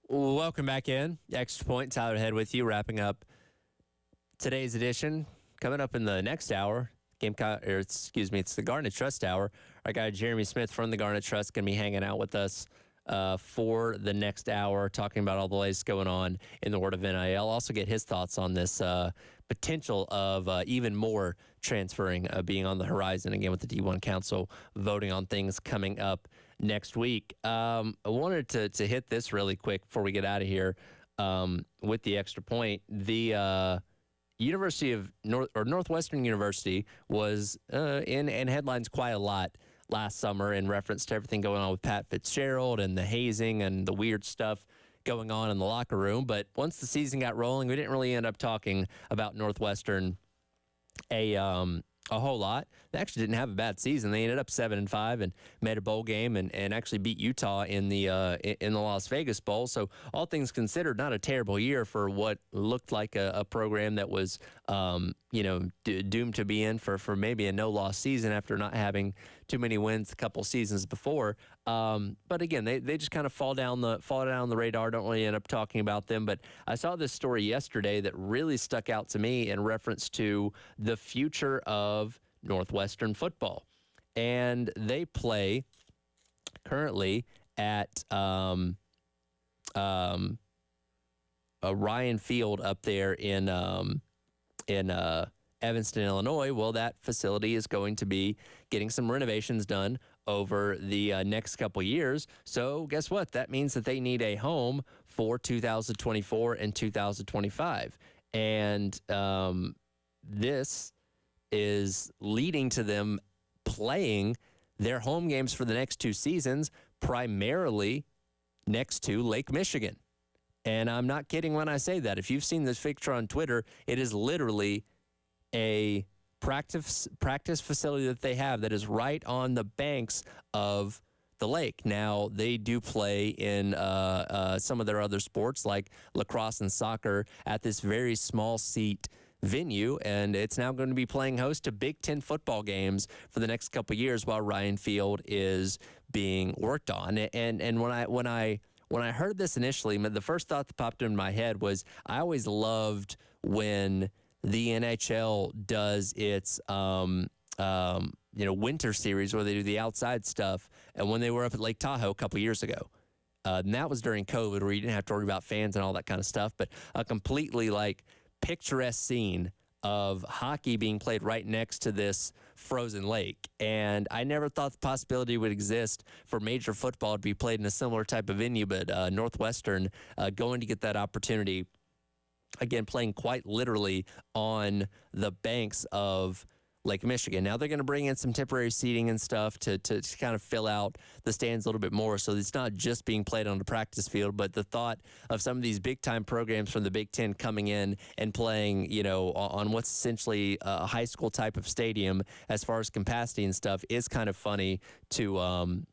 Welcome back in. Extra Point, Tyler Head with you, wrapping up today's edition. Coming up in the next hour, it's the Garnet Trust Hour. Our guy Jeremy Smith from the Garnet Trust going to be hanging out with us for the next hour, talking about all the latest going on in the world of NIL. Also get his thoughts on this potential of even more transferring being on the horizon, again, with the D1 Council voting on things coming up next week. I wanted to hit this really quick before we get out of here with the Extra Point. The University of Northwestern University was in headlines quite a lot last summer in reference to everything going on with Pat Fitzgerald and the hazing and the weird stuff going on in the locker room. But once the season got rolling, we didn't really end up talking about Northwestern a whole lot. They actually didn't have a bad season. They ended up 7-5 and made a bowl game and actually beat Utah in the Las Vegas Bowl. So all things considered, not a terrible year for what looked like a program that was doomed to be in for maybe a no-loss season after not having too many wins a couple seasons before. But again, they just kind of fall down the radar. Don't really end up talking about them. But I saw this story yesterday that really stuck out to me in reference to the future of Northwestern football, and they play currently at Ryan Field up there in Evanston, Illinois. Well, that facility is going to be getting some renovations done over the next couple years. So guess what? That means that they need a home for 2024 and 2025. And this is leading to them playing their home games for the next two seasons primarily next to Lake Michigan. And I'm not kidding when I say that. If you've seen this picture on Twitter, it is literally a practice facility that they have that is right on the banks of the lake. Now, they do play in some of their other sports like lacrosse and soccer at this very small seat venue, and it's now going to be playing host to Big Ten football games for the next couple of years while Ryan Field is being worked on. And when I heard this initially, the first thought that popped in my head was I always loved when the NHL does its winter series where they do the outside stuff, and when they were up at Lake Tahoe a couple years ago. And that was during COVID where you didn't have to worry about fans and all that kind of stuff, but a completely picturesque scene of hockey being played right next to this frozen lake. And I never thought the possibility would exist for major football to be played in a similar type of venue, but Northwestern going to get that opportunity, again, playing quite literally on the banks of Lake Michigan. Now they're going to bring in some temporary seating and stuff to kind of fill out the stands a little bit more. So it's not just being played on the practice field, but the thought of some of these big time programs from the Big Ten coming in and playing, on what's essentially a high school type of stadium as far as capacity and stuff is kind of funny to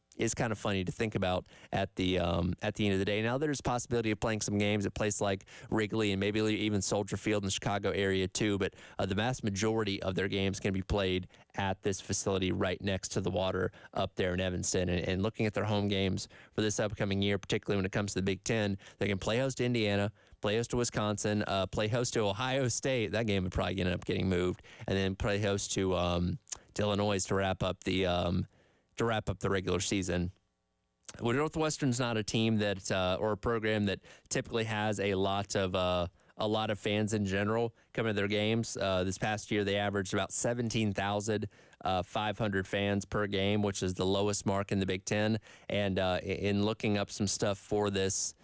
think about at the end of the day. Now there's a possibility of playing some games at places like Wrigley and maybe even Soldier Field in the Chicago area too, but the vast majority of their games can be played at this facility right next to the water up there in Evanston. And looking at their home games for this upcoming year, particularly when it comes to the Big Ten, they can play host to Indiana, play host to Wisconsin, play host to Ohio State. That game would probably end up getting moved, and then play host to Illinois to wrap up the regular season. Well, Northwestern's not a team that or a program that typically has a lot of fans in general coming to their games. This past year, they averaged about 17,500 fans per game, which is the lowest mark in the Big Ten. And in looking up some stuff for this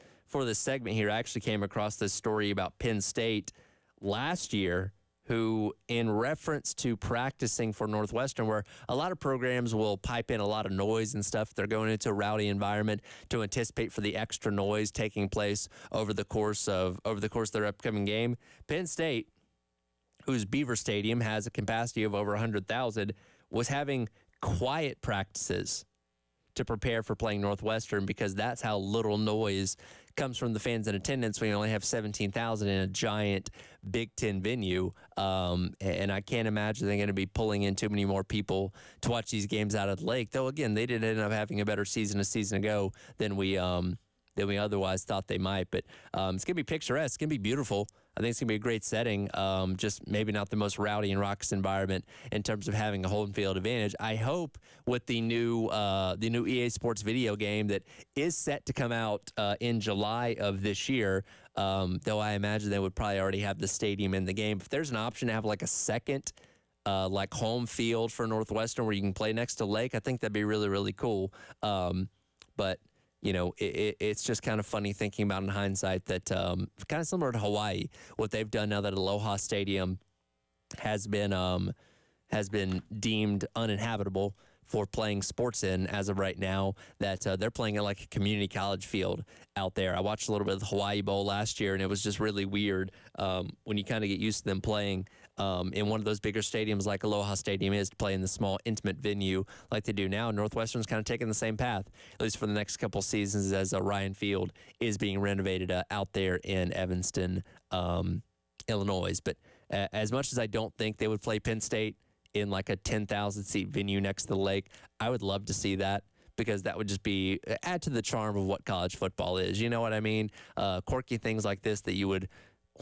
segment here, I actually came across this story about Penn State last year, who, in reference to practicing for Northwestern, where a lot of programs will pipe in a lot of noise and stuff, they're going into a rowdy environment to anticipate for the extra noise taking place over the course of their upcoming game. Penn State, whose Beaver Stadium has a capacity of over 100,000, was having quiet practices to prepare for playing Northwestern because that's how little noise comes from the fans in attendance when you only have 17,000 in a giant Big Ten venue. And I can't imagine they're going to be pulling in too many more people to watch these games out at the lake. Though, again, they did end up having a better season a season ago than we than we otherwise thought they might. But it's going to be picturesque. It's going to be beautiful. I think it's going to be a great setting. Just maybe not the most rowdy and raucous environment in terms of having a home field advantage. I hope with the new EA Sports video game that is set to come out in July of this year, though I imagine they would probably already have the stadium in the game. If there's an option to have like a second like home field for Northwestern where you can play next to Lake, I think that'd be really, really cool. But you know, it's just kind of funny thinking about in hindsight that kind of similar to Hawaii, what they've done now that Aloha Stadium has been deemed uninhabitable for playing sports in as of right now, that they're playing at like a community college field out there. I watched a little bit of the Hawaii Bowl last year, and it was just really weird when you kind of get used to them playing in one of those bigger stadiums like Aloha Stadium is, to play in the small, intimate venue like they do now. Northwestern's kind of taking the same path, at least for the next couple seasons, as Ryan Field is being renovated out there in Evanston, Illinois. But as much as I don't think they would play Penn State in like a 10,000 seat venue next to the lake, I would love to see that, because that would just be add to the charm of what college football is. You know what I mean? Quirky things like this that you would,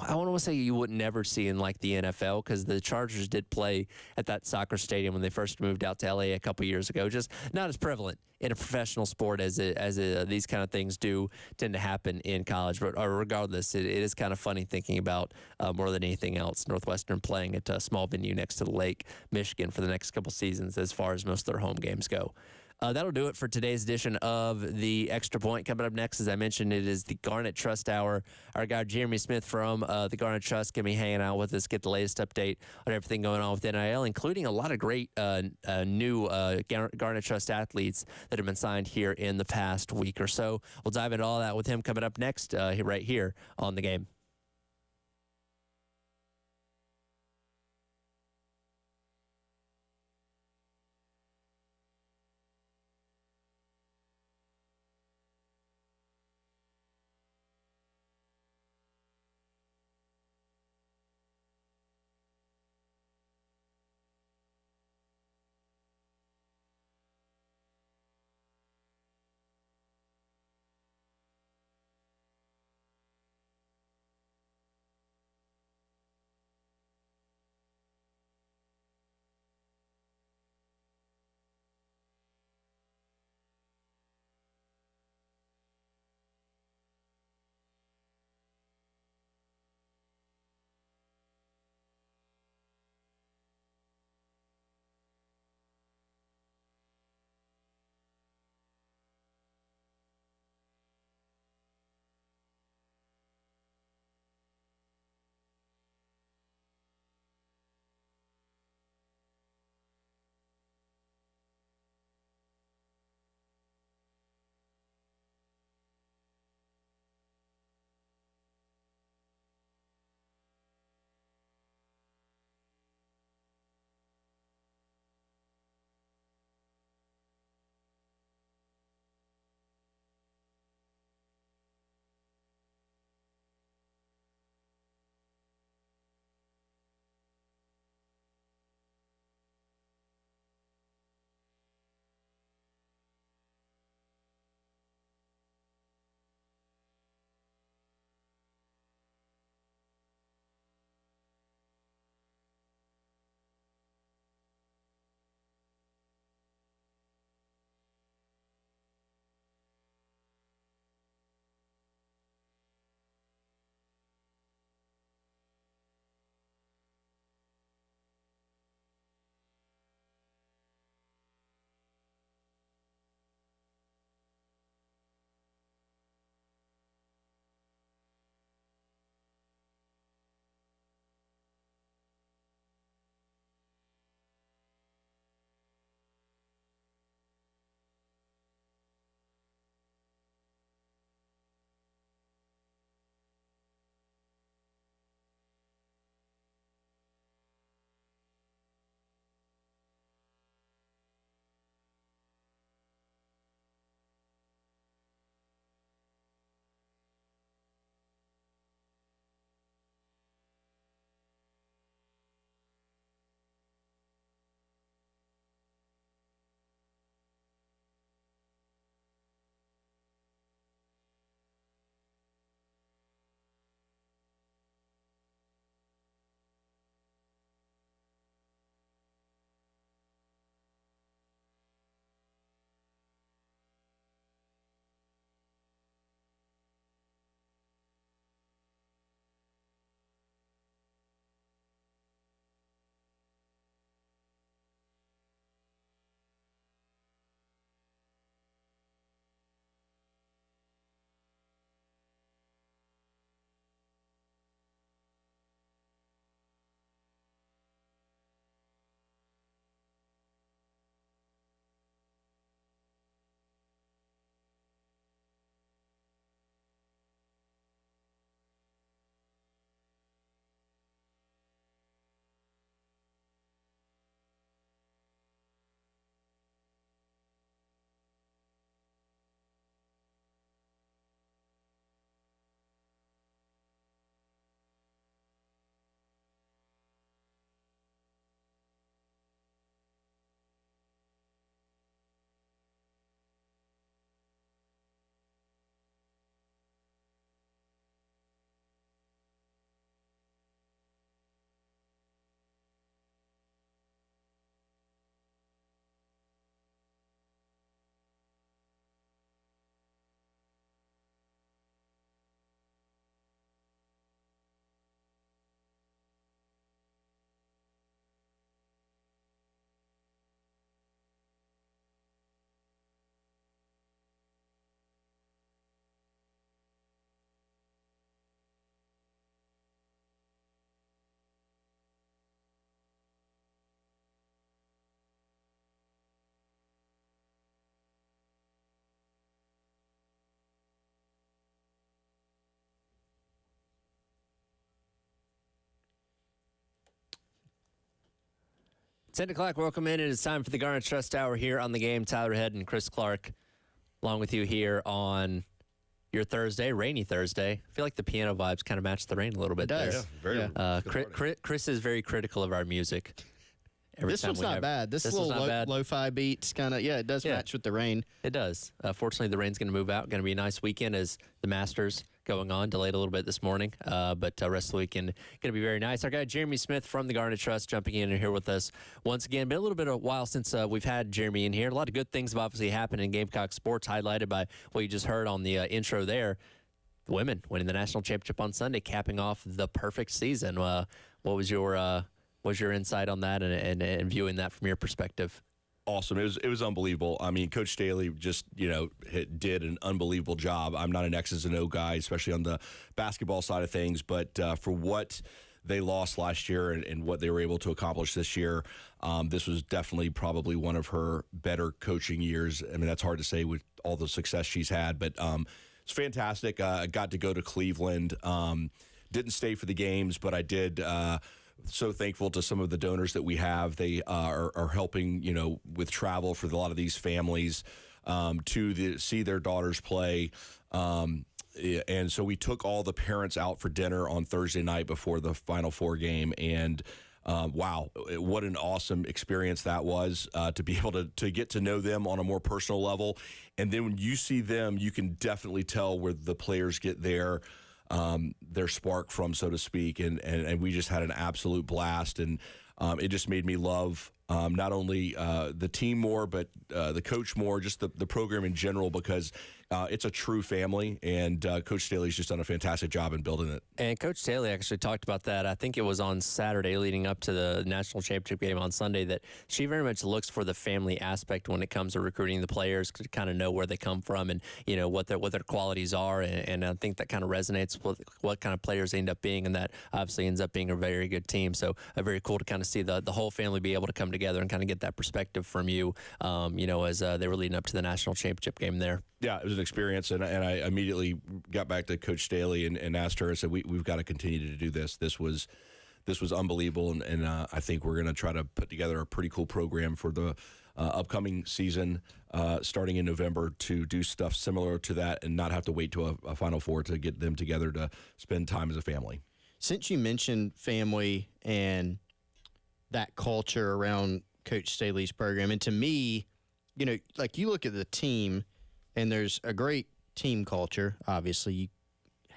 I want to say you would never see in like the NFL, because the Chargers did play at that soccer stadium when they first moved out to LA a couple years ago. Just not as prevalent in a professional sport as these kind of things do tend to happen in college. But regardless, it is kind of funny thinking about more than anything else, Northwestern playing at a small venue next to the lake, Michigan, for the next couple seasons as far as most of their home games go. That'll do it for today's edition of the Extra Point. Coming up next, as I mentioned, it is the Garnet Trust Hour. Our guy Jeremy Smith from the Garnet Trust can be hanging out with us, get the latest update on everything going on with NIL, including a lot of great new Garnet Trust athletes that have been signed here in the past week or so. We'll dive into all that with him coming up next, right here on The Game. 10 o'clock, welcome in. It is time for the Garnet Trust Hour here on the game. Tyler Head and Chris Clark along with you here on your Thursday, rainy Thursday. I feel like the piano vibes kind of match the rain a little bit there. Yeah, very. Chris is very critical of our music. This one's not bad. This little lo-fi beats kind of, it does match with the rain. It does. Fortunately, the rain's going to move out. Going to be a nice weekend as the Masters going on. Delayed a little bit this morning, but rest of the weekend going to be very nice. Our guy Jeremy Smith from the Garnet Trust jumping in and here with us once again. Been a little bit of a while since we've had Jeremy in here. A lot of good things have obviously happened in Gamecock sports, highlighted by what you just heard on the intro there. The women winning the national championship on Sunday, capping off the perfect season. What was your insight on that and viewing that from your perspective? Awesome. It was unbelievable. I mean, Coach Staley just, did an unbelievable job. I'm not an X's and O guy, especially on the basketball side of things, but for what they lost last year and what they were able to accomplish this year, this was definitely probably one of her better coaching years. I mean, that's hard to say with all the success she's had, but it's fantastic. I got to go to Cleveland. Didn't stay for the games, but I did. So thankful to some of the donors that we have. They are helping, with travel for a lot of these families to see their daughters play. And so we took all the parents out for dinner on Thursday night before the Final Four game. And wow, what an awesome experience that was to be able to get to know them on a more personal level. And then when you see them, you can definitely tell where the players get their spark from, so to speak, and we just had an absolute blast, and it just made me love not only the team more, but the coach more, just the program in general, because it's a true family, and Coach Staley's just done a fantastic job in building it. And Coach Staley actually talked about that. I think it was on Saturday leading up to the national championship game on Sunday, that she very much looks for the family aspect when it comes to recruiting the players, to kind of know where they come from and what their qualities are, and I think that kind of resonates with what kind of players they end up being, and that obviously ends up being a very good team. So very cool to kind of see the whole family be able to come together and kind of get that perspective from you, as they were leading up to the national championship game there. Yeah, it was an experience, and I immediately got back to Coach Staley and asked her. I said, we've got to continue to do this. This was unbelievable, and I think we're going to try to put together a pretty cool program for the upcoming season, starting in November, to do stuff similar to that and not have to wait to a Final Four to get them together to spend time as a family. Since you mentioned family and that culture around Coach Staley's program, and to me, like you look at the team, and there's a great team culture. Obviously,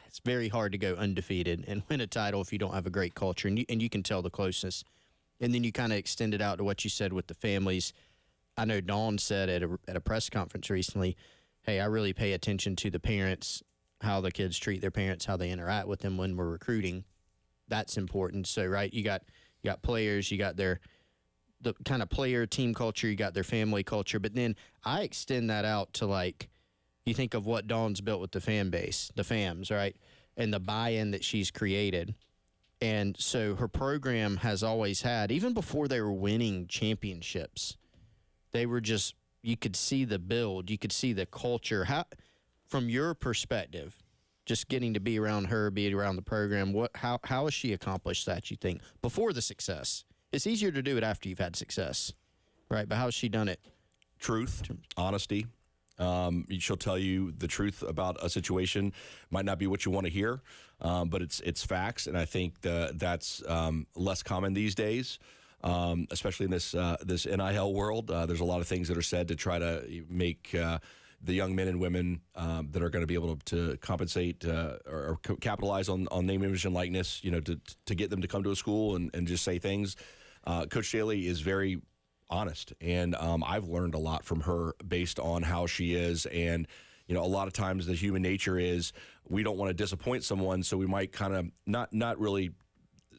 it's very hard to go undefeated and win a title if you don't have a great culture, and you can tell the closeness. And then you kind of extend it out to what you said with the families. I know Dawn said at a press conference recently, hey, I really pay attention to the parents, how the kids treat their parents, how they interact with them when we're recruiting. That's important. So, right, you got players, you got the kind of player team culture, you got their family culture, but then I extend that out to, like, you think of what Dawn's built with the fan base, the FAMs, right, and the buy-in that she's created. And so her program has always had, even before they were winning championships, they were just, you could see the build, you could see the culture. How, from your perspective, just getting to be around her, be around the program, how has she accomplished that, you think, before the success? It's easier to do it after you've had success, right? But how has she done it? Truth, honesty. She'll tell you the truth about a situation. Might not be what you want to hear, but it's facts, and I think that's less common these days, especially in this NIL world. There's a lot of things that are said to try to make the young men and women that are going to be able to compensate or capitalize on name, image, and likeness, to get them to come to a school and just say things. Coach Staley is very honest, and I've learned a lot from her based on how she is. And a lot of times the human nature is we don't want to disappoint someone, so we might kind of not really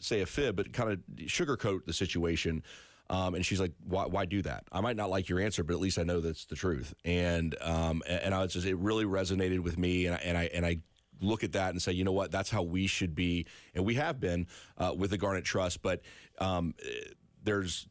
say a fib, but kind of sugarcoat the situation. And she's like, why do that? I might not like your answer, but at least I know that's the truth. And I was just, it really resonated with me, and I look at that and say, you know what, that's how we should be, and we have been with the Garnet Trust. But there's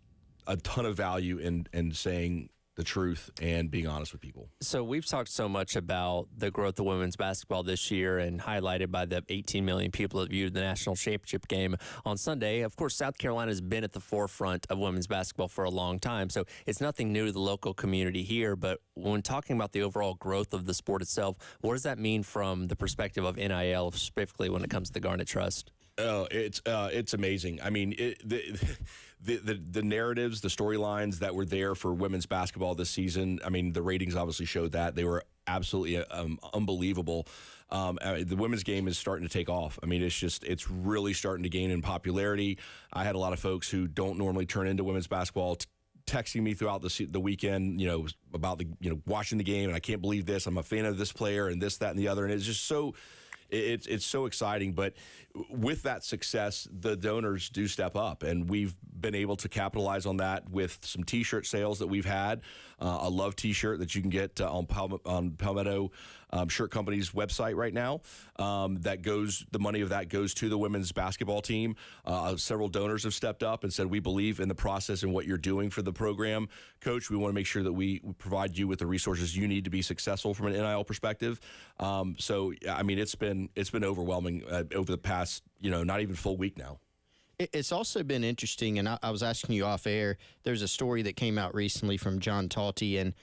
a ton of value in saying the truth and being honest with people. So we've talked so much about the growth of women's basketball this year and highlighted by the 18 million people that viewed the national championship game on Sunday. Of course, South Carolina has been at the forefront of women's basketball for a long time, so it's nothing new to the local community here. But when talking about the overall growth of the sport itself, what does that mean from the perspective of NIL, specifically when it comes to the Garnet Trust? Oh, it's amazing. I mean, the narratives, the storylines that were there for women's basketball this season. I mean, the ratings obviously showed that they were absolutely unbelievable. The women's game is starting to take off. I mean, it's really starting to gain in popularity. I had a lot of folks who don't normally turn into women's basketball texting me throughout the weekend, about watching the game, and I can't believe this. I'm a fan of this player and this, that, and the other, and it's just so. It's so exciting, but with that success, the donors do step up, and we've been able to capitalize on that with some T-shirt sales that we've had. A Love T-shirt that you can get on Palmetto Shirt Company's website right now. The money of that goes to the women's basketball team. Several donors have stepped up and said, we believe in the process and what you're doing for the program. Coach, we want to make sure that we provide you with the resources you need to be successful from an NIL perspective. So, I mean, it's been overwhelming over the past, not even full week now. It's also been interesting, and I was asking you off air, there's a story that came out recently from John Talty, and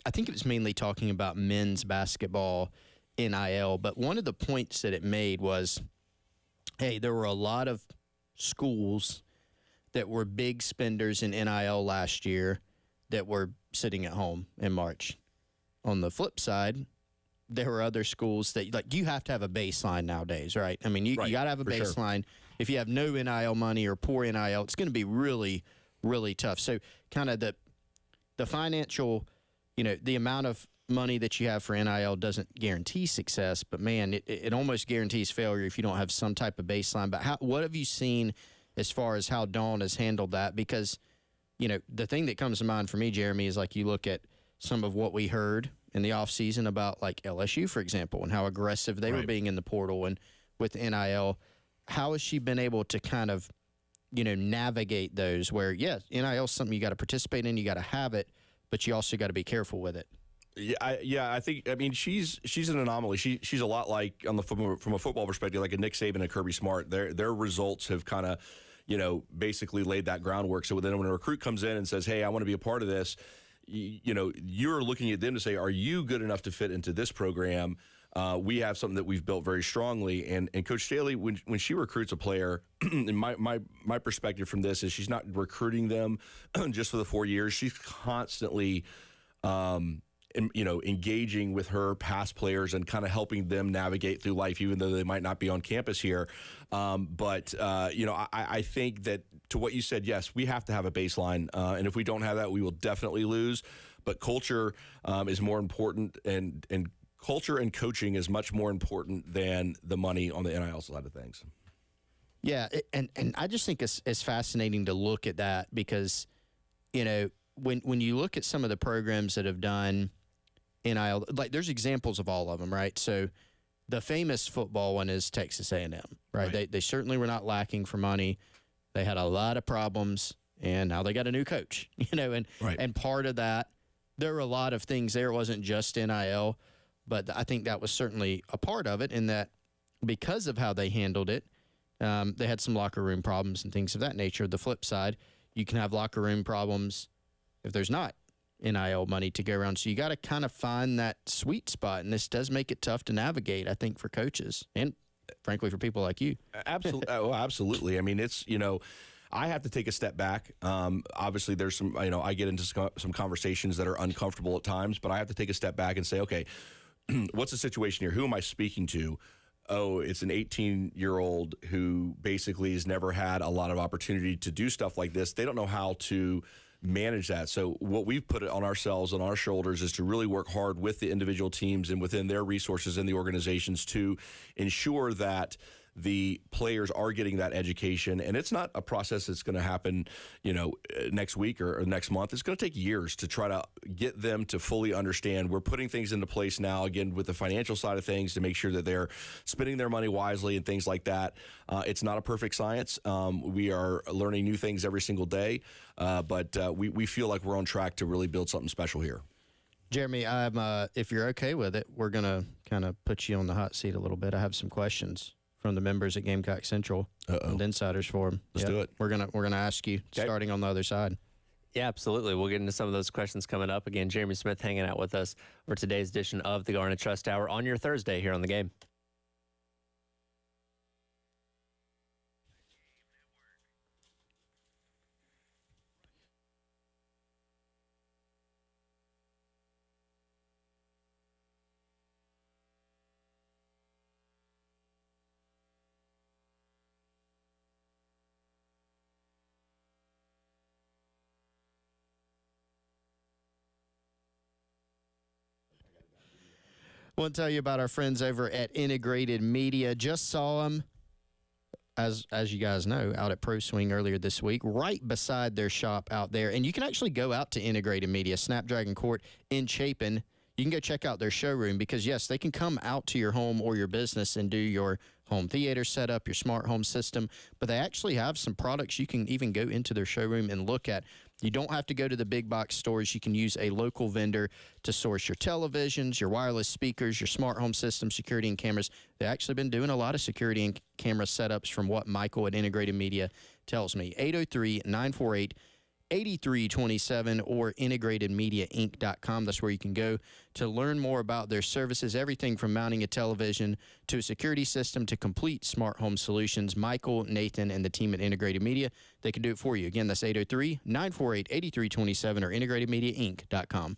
I think it was mainly talking about men's basketball NIL, but one of the points that it made was, hey, there were a lot of schools that were big spenders in NIL last year that were sitting at home in March. On the flip side, there were other schools that, you have to have a baseline nowadays, right? I mean, you got to have a baseline. Sure. If you have no NIL money or poor NIL, it's going to be really, really tough. So kind of the financial, the amount of money that you have for NIL doesn't guarantee success, but, man, it almost guarantees failure if you don't have some type of baseline. But what have you seen as far as how Dawn has handled that? Because, the thing that comes to mind for me, Jeremy, is you look at some of what we heard in the offseason about LSU, for example, and how aggressive they were being in the portal and with NIL. How has she been able to kind of, navigate those where, yes, NIL is something you got to participate in, you got to have it, but you also got to be careful with it? I think she's an anomaly. She's a lot like from a football perspective, like a Nick Saban and Kirby Smart. Their results have kind of, basically laid that groundwork. So then when a recruit comes in and says, hey, I want to be a part of this, you're looking at them to say, are you good enough to fit into this program? We have something that we've built very strongly. And Coach Staley, when she recruits a player, and my perspective from this is she's not recruiting them just for the 4 years. She's constantly, engaging with her past players and kind of helping them navigate through life, even though they might not be on campus here. I think that to what you said, yes, we have to have a baseline. And if we don't have that, we will definitely lose. But culture is more important, and culture and coaching is much more important than the money on the NIL side of things. Yeah, and I just think it's fascinating to look at that because, when you look at some of the programs that have done NIL, there's examples of all of them, right? So the famous football one is Texas A&M, right? They certainly were not lacking for money. They had a lot of problems, and now they got a new coach, and part of that, there were a lot of things there. It wasn't just NIL, but I think that was certainly a part of it in that because of how they handled it, they had some locker room problems and things of that nature. The flip side, you can have locker room problems if there's not NIL money to go around. So you got to kind of find that sweet spot, and this does make it tough to navigate, I think, for coaches and, frankly, for people like you. Absolutely. Absolutely. I mean, it's, I have to take a step back. Obviously, there's some, I get into some conversations that are uncomfortable at times, but I have to take a step back and say, okay, what's the situation here? Who am I speaking to? Oh, it's an 18-year-old who basically has never had a lot of opportunity to do stuff like this. They don't know how to manage that. So what we've put on ourselves, on our shoulders, is to really work hard with the individual teams and within their resources in the organizations to ensure that the players are getting that education, and it's not a process that's going to happen, next week or next month. It's going to take years to try to get them to fully understand. We're putting things into place now, again, with the financial side of things to make sure that they're spending their money wisely and things like that. It's not a perfect science. We are learning new things every single day, but we feel like we're on track to really build something special here. Jeremy, if you're okay with it, we're going to kind of put you on the hot seat a little bit. I have some questions from the members at Gamecock Central and Insiders Forum. Let's do it. We're gonna ask you, starting on the other side. Yeah, absolutely. We'll get into some of those questions coming up. Again, Jeremy Smith hanging out with us for today's edition of the Garnet Trust Hour on your Thursday here on The Game. I want to tell you about our friends over at Integrated Media. Just saw them, as you guys know, out at Pro Swing earlier this week, right beside their shop out there. And you can actually go out to Integrated Media, Snapdragon Court in Chapin. You can go check out their showroom because, yes, they can come out to your home or your business and do your home theater setup, your smart home system, but they actually have some products you can even go into their showroom and look at. You don't have to go to the big box stores. You can use a local vendor to source your televisions, your wireless speakers, your smart home system, security and cameras. They've actually been doing a lot of security and camera setups from what Michael at Integrated Media tells me. 803-948-8327 or integratedmediainc.com. That's where you can go to learn more about their services, everything from mounting a television to a security system to complete smart home solutions. Michael, Nathan, and the team at Integrated Media, they can do it for you. Again, that's 803-948-8327 or integratedmediainc.com.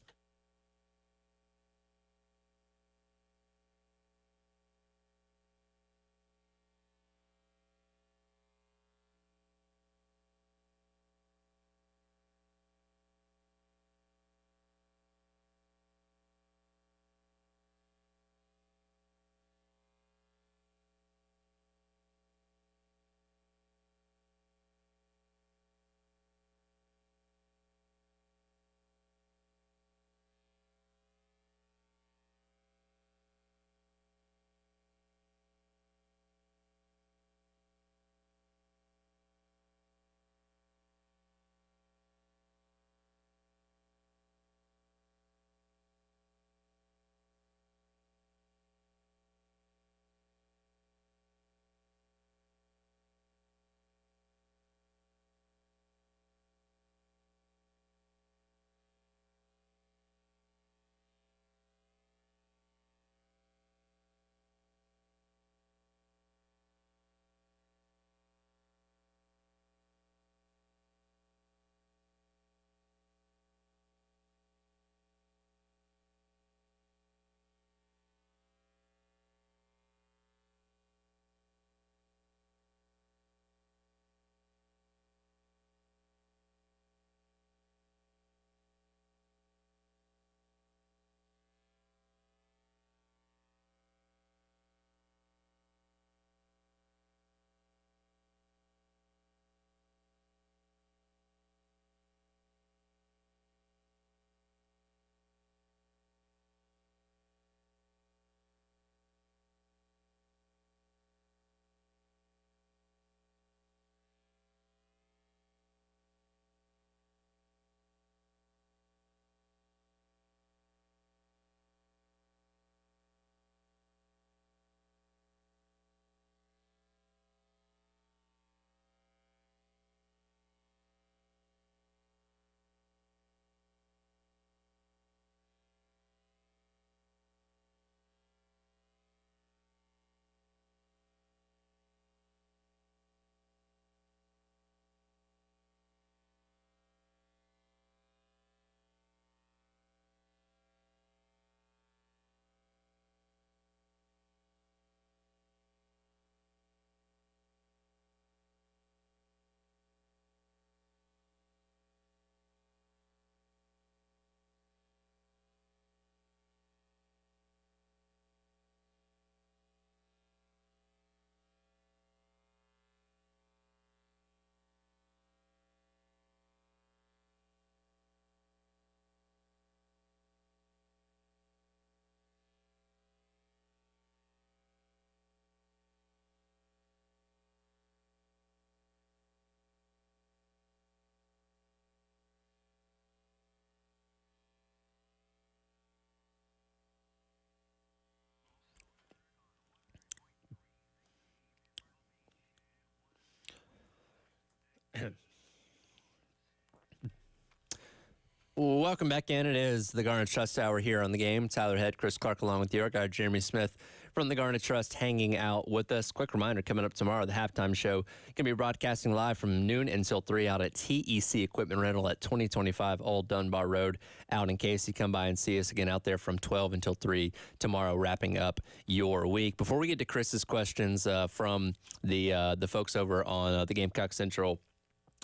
Welcome back in. It is the Garnet Trust Hour here on the game. Tyler Head, Chris Clark, along with our guy Jeremy Smith from the Garnet Trust, hanging out with us. Quick reminder, coming up tomorrow, the halftime show can be broadcasting live from noon until 3 out at TEC Equipment Rental at 2025 Old Dunbar Road out in Casey. Come by and see us again out there from 12 until 3 tomorrow, wrapping up your week. Before we get to Chris's questions from the folks over on the Gamecock Central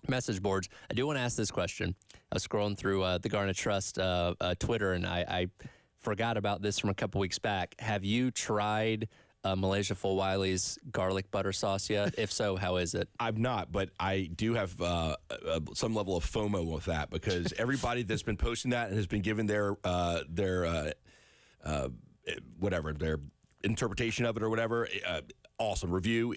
message boards, I do want to ask this question. I was scrolling through the Garnet Trust Twitter, and I forgot about this from a couple weeks back. Have you tried Malaysia Full Wiley's garlic butter sauce yet? If so, how is it? I've not, but I do have some level of FOMO with that because everybody that's been posting that and has been given their whatever, their interpretation of it or whatever, awesome review.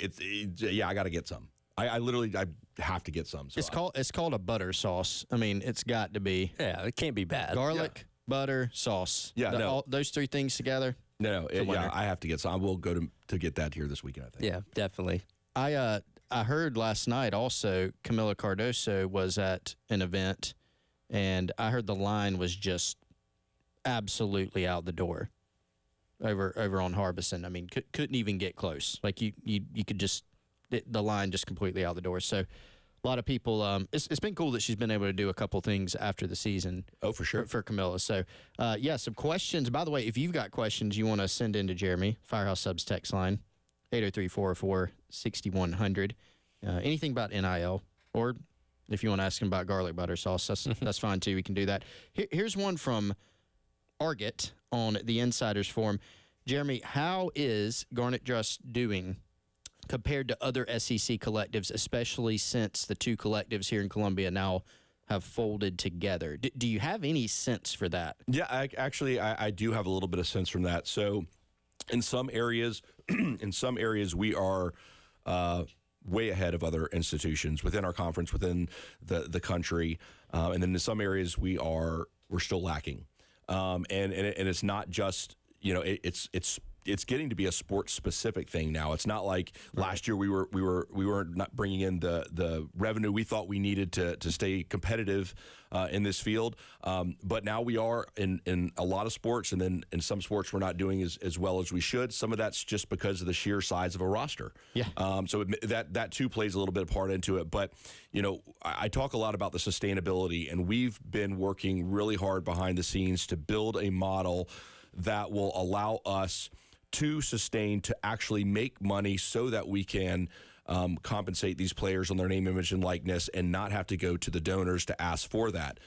Yeah, I got to get some. I literally have to get some. So It's called a butter sauce. I mean, it's got to be. Yeah, it can't be bad. Garlic, butter, sauce. Yeah, all, those three things together. I have to get some. I will go to get that here this weekend, I think. Yeah, definitely. I heard last night also Camila Cardoso was at an event, and I heard the line was just absolutely out the door over on Harbison. I mean, couldn't even get close. Like you could just the line just completely out the door. So a lot of people. It's been cool that she's been able to do a couple things after the season. Oh, for sure. For Camila. So some questions. By the way, if you've got questions you want to send in to Jeremy, Firehouse Subs text line 803-404-6100. Anything about NIL, or if you want to ask him about garlic butter sauce, that's fine too. We can do that. Here's one from Argett on the Insiders Forum. Jeremy, how is Garnet Trust doing compared to other SEC collectives, especially since the two collectives here in Columbia now have folded together? Do you have any sense for that? Yeah, I do have a little bit of sense from that. So in some areas, we are way ahead of other institutions within our conference, within the country, and then in some areas we're still lacking. And it's not just, it's getting to be a sports specific thing now. It's not like last year we weren't not bringing in the revenue we thought we needed to stay competitive in this field. But now we are in a lot of sports, and then in some sports we're not doing as well as we should. Some of that's just because of the sheer size of a roster. Yeah. So that too plays a little bit of part into it. But I talk a lot about the sustainability, and we've been working really hard behind the scenes to build a model that will allow us to sustain, to actually make money so that we can compensate these players on their name, image, and likeness and not have to go to the donors to ask for that.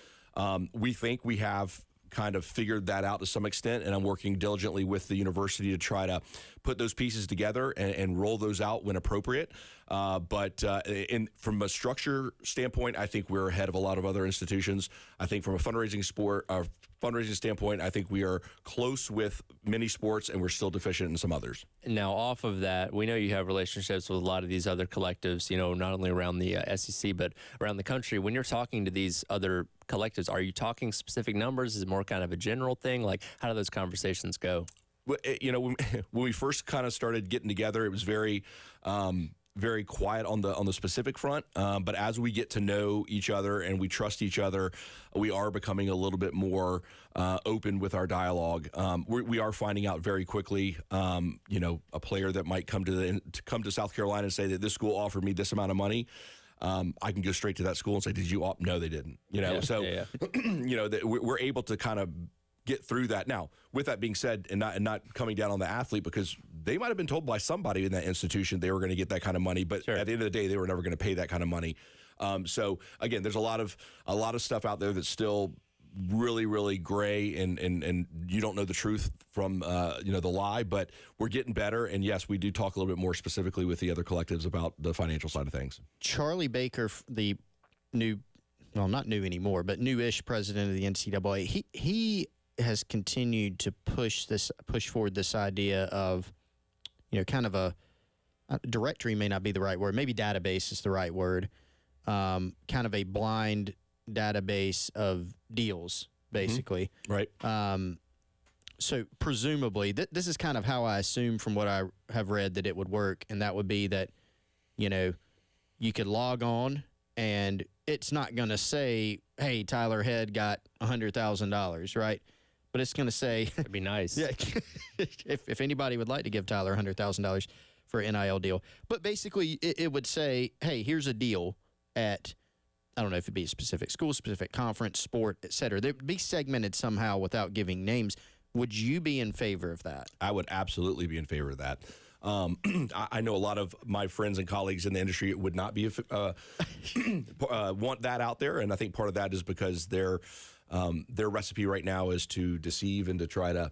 We think we have kind of figured that out to some extent, and I'm working diligently with the university to try to put those pieces together and roll those out when appropriate. But from a structure standpoint, I think we're ahead of a lot of other institutions. I think from a fundraising standpoint, I think we are close with many sports, and we're still deficient in some others. Now, off of that, we know you have relationships with a lot of these other collectives, not only around the SEC, but around the country. When you're talking to these other collectives, are you talking specific numbers? Is it more kind of a general thing? Like, how do those conversations go? When we first kind of started getting together, it was very quiet on the specific front. But as we get to know each other and we trust each other, we are becoming a little bit more open with our dialogue. We are finding out very quickly, a player that might come to South Carolina and say that this school offered me this amount of money. I can go straight to that school and say, "Did you opt?" No, they didn't. We're able to kind of get through that. Now, with that being said, and not coming down on the athlete, because they might have been told by somebody in that institution they were going to get that kind of money, but Sure. At the end of the day, they were never going to pay that kind of money. So again, there's a lot of stuff out there that's still really, really gray, and you don't know the truth from the lie, but we're getting better. And yes, we do talk a little bit more specifically with the other collectives about the financial side of things. Charlie Baker, the not new anymore, but newish president of the NCAA, he has continued to push forward this idea of, kind of a directory may not be the right word, maybe database is the right word, kind of a blind database of deals, basically. Mm-hmm. Right. So presumably, this is kind of how I assume from what I have read that it would work, and that would be that, you could log on and it's not going to say, hey, Tyler Head got $100,000, right? But it's going to say, That'd be nice. yeah, if anybody would like to give Tyler $100,000 for an NIL deal. But basically, it would say, hey, here's a deal at, I don't know if it'd be a specific school, specific conference, sport, et cetera. They'd be segmented somehow without giving names. Would you be in favor of that? I would absolutely be in favor of that. I know a lot of my friends and colleagues in the industry would not be want that out there, and I think part of that is because their recipe right now is to deceive and to try to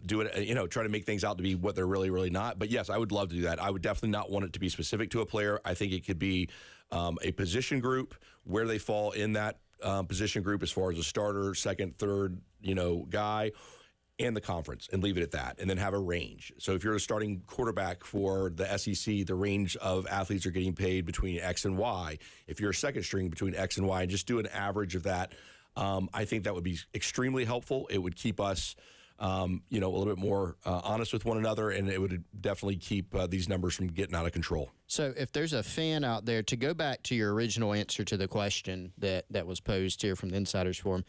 do it, try to make things out to be what they're really, really not. But yes, I would love to do that. I would definitely not want it to be specific to a player. I think it could be a position group, where they fall in that position group as far as a starter, second, third, guy, and the conference, and leave it at that, and then have a range. So if you're a starting quarterback for the SEC, the range of athletes are getting paid between X and Y. If you're a second string, between X and Y, and just do an average of that. I think that would be extremely helpful. It would keep us, a little bit more honest with one another, and it would definitely keep these numbers from getting out of control. So if there's a fan out there, to go back to your original answer to the question that was posed here from the Insiders Forum,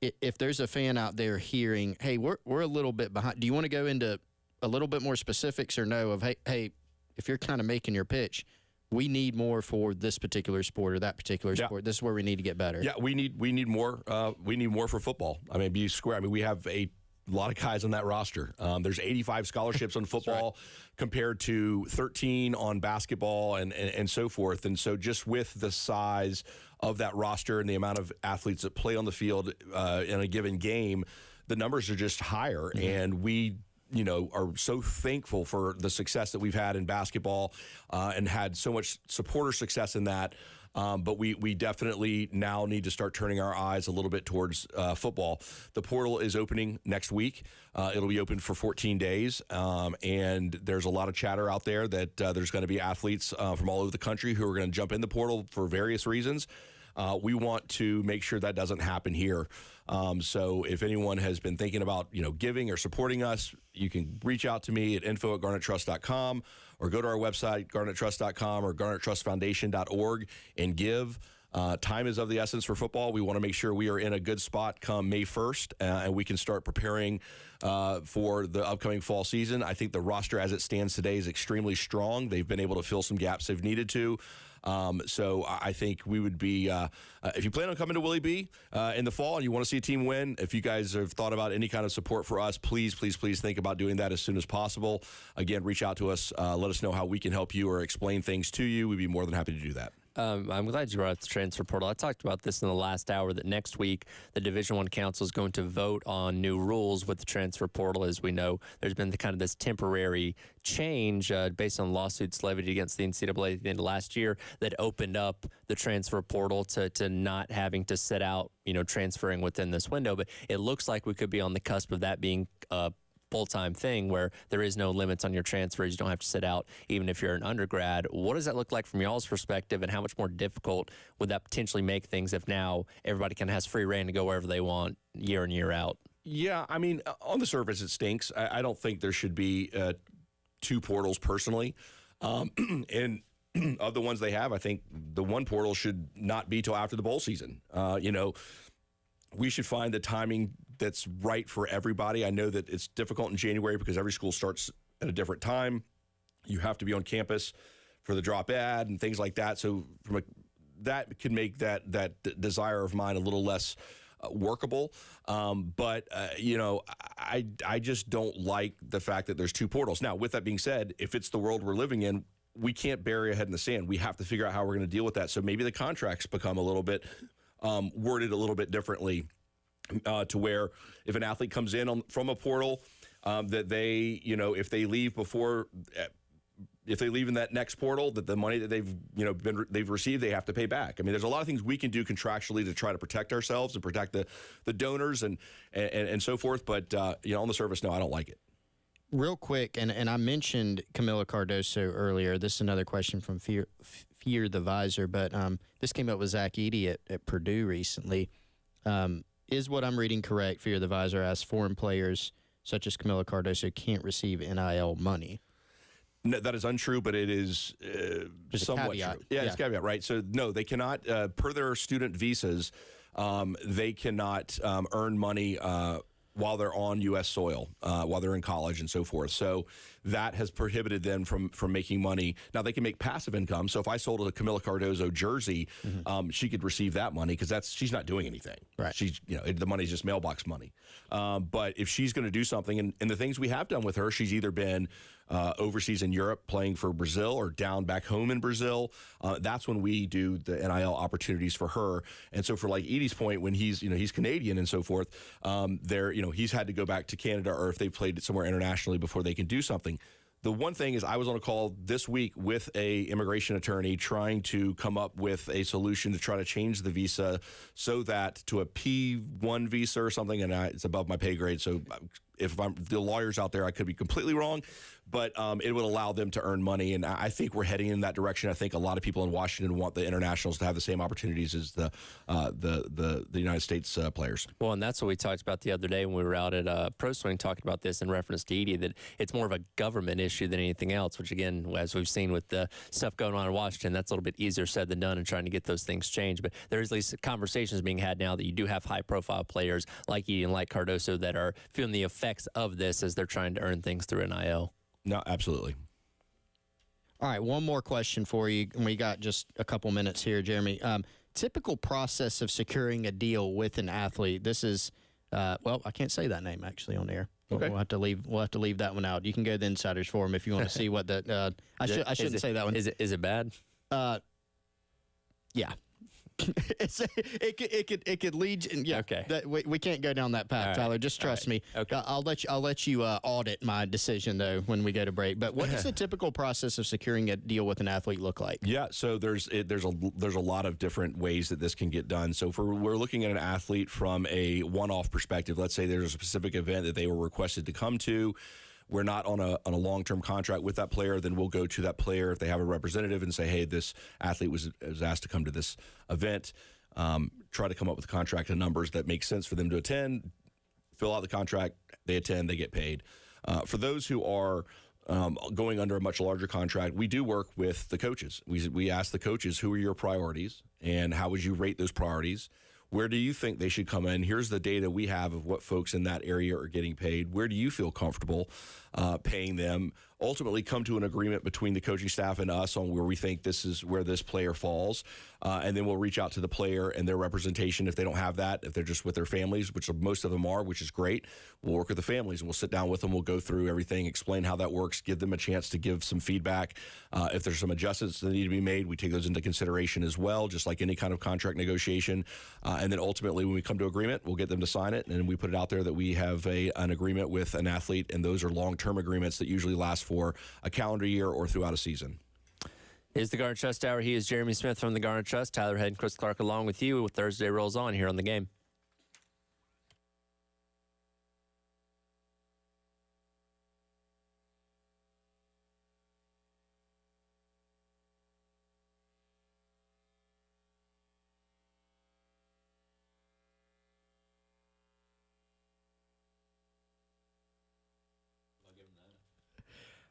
if there's a fan out there hearing, hey, we're a little bit behind, do you want to go into a little bit more specifics or no of, hey, if you're kind of making your pitch, we need more for this particular sport or that particular sport. This is where we need to get better. Yeah, we need more. We need more for football. I mean, be square. I mean, we have a lot of guys on that roster. There's 85 scholarships on football compared to 13 on basketball and so forth. And so just with the size of that roster and the amount of athletes that play on the field in a given game, the numbers are just higher. Mm-hmm. And we are so thankful for the success that we've had in basketball and had so much supporter success in that. But we definitely now need to start turning our eyes a little bit towards football. The portal is opening next week. It'll be open for 14 days. And there's a lot of chatter out there that there's going to be athletes from all over the country who are going to jump in the portal for various reasons. We want to make sure that doesn't happen here. So if anyone has been thinking about, giving or supporting us, you can reach out to me at info@garnettrust.com or go to our website, garnettrust.com or garnettrustfoundation.org and give. Time is of the essence for football. We want to make sure we are in a good spot come May 1st, and we can start preparing for the upcoming fall season. I think the roster as it stands today is extremely strong. They've been able to fill some gaps they've needed to. So I think we would be, if you plan on coming to Willie B in the fall and you want to see a team win, if you guys have thought about any kind of support for us, please think about doing that as soon as possible. Again, reach out to us. Let us know how we can help you or explain things to you. We'd be more than happy to do that. I'm glad you brought up the transfer portal. I talked about this in the last hour that next week the Division I Council is going to vote on new rules with the transfer portal. As we know, there's been this temporary change based on lawsuits levied against the NCAA at the end of last year that opened up the transfer portal to not having to sit out, transferring within this window. But it looks like we could be on the cusp of that being full-time thing where there is no limits on your transfers. You don't have to sit out even if you're an undergrad. What does that look like from y'all's perspective, and how much more difficult would that potentially make things if now everybody kind of has free reign to go wherever they want year in, year out? Yeah, I mean, on the surface, it stinks. I don't think there should be two portals personally. And of the ones they have, I think the one portal should not be till after the bowl season. We should find the timing that's right for everybody. I know that it's difficult in January because every school starts at a different time. You have to be on campus for the drop ad and things like that. So that could make that desire of mine a little less workable. But I just don't like the fact that there's two portals. Now, with that being said, if it's the world we're living in, we can't bury our head in the sand. We have to figure out how we're going to deal with that. So maybe the contracts become a little bit worded a little bit differently to where if an athlete comes in from a portal, that they, if they leave in that next portal, that the money that they've received, they have to pay back. I mean, there's a lot of things we can do contractually to try to protect ourselves and protect the donors and so forth. But on the surface, no, I don't like it. Real quick, and I mentioned Camila Cardoso earlier. This is another question from Fear the Visor, but this came up with Zach Edey at Purdue recently. Is what I'm reading correct? Fear the Visor asks, foreign players such as Camila Cardoso can't receive NIL money. No, that is untrue, but it is There's a somewhat caveat. true. Yeah, it's a caveat, right? So, no, they cannot, per their student visas, they cannot earn money while they're on U.S. soil, while they're in college and so forth. So that has prohibited them from making money. Now, they can make passive income. So if I sold a Camila Cardozo jersey, she could receive that money because she's not doing anything. Right. She's, the money's just mailbox money. But if she's going to do something, and the things we have done with her, she's either been overseas in Europe playing for Brazil or down back home in Brazil. That's when we do the NIL opportunities for her. And so for like Edie's point, when he's Canadian and so forth, he's had to go back to Canada, or if they've played somewhere internationally before they can do something. The one thing is I was on a call this week with a immigration attorney trying to come up with a solution to try to change the visa so that to a P1 visa or something, and it's above my pay grade. So if the lawyers out there, I could be completely wrong, but it would allow them to earn money. And I think we're heading in that direction. I think a lot of people in Washington want the internationals to have the same opportunities as the United States players. Well, and that's what we talked about the other day when we were out at Pro Swing talking about this in reference to Edie, that it's more of a government issue than anything else, which, again, as we've seen with the stuff going on in Washington, that's a little bit easier said than done in trying to get those things changed. But there is at least conversations being had now that you do have high-profile players like Edie and like Cardoso that are feeling the effects of this as they're trying to earn things through NIL. No, absolutely. All right, one more question for you. We got just a couple minutes here, Jeremy. Typical process of securing a deal with an athlete. This is, I can't say that name actually on air. Okay. We'll have to leave that one out. You can go to the Insiders Forum if you want to see what that. I shouldn't say that one. Is it bad? Yeah. It could lead. Yeah. Okay. We can't go down that path, All Tyler. right. Just trust me. Okay. I'll let you audit my decision though when we go to break. But what does the typical process of securing a deal with an athlete look like? Yeah, so there's a lot of different ways that this can get done. So we're looking at an athlete from a one-off perspective. Let's say there's a specific event that they were requested to come to. We're not on a long-term contract with that player, then we'll go to that player if they have a representative and say, hey, this athlete was asked to come to this event. Try to come up with a contract and numbers that make sense for them to attend, fill out the contract, they attend, they get paid. For those who are going under a much larger contract, we do work with the coaches. We ask the coaches, who are your priorities and how would you rate those priorities? Where do you think they should come in? Here's the data we have of what folks in that area are getting paid. Where do you feel comfortable paying them? Ultimately come to an agreement between the coaching staff and us on where we think this is where this player falls. And then we'll reach out to the player and their representation. If they don't have that, if they're just with their families, which most of them are, which is great, we'll work with the families and we'll sit down with them. We'll go through everything, explain how that works, give them a chance to give some feedback. If there's some adjustments that need to be made, we take those into consideration as well, just like any kind of contract negotiation. And then ultimately, when we come to agreement, we'll get them to sign it. And we put it out there that we have an agreement with an athlete. And those are long-term agreements that usually last for a calendar year or throughout a season. It is the Garnet Trust Hour. He is Jeremy Smith from the Garnet Trust. Tyler Head and Chris Clark along with you. Thursday rolls on here on The Game.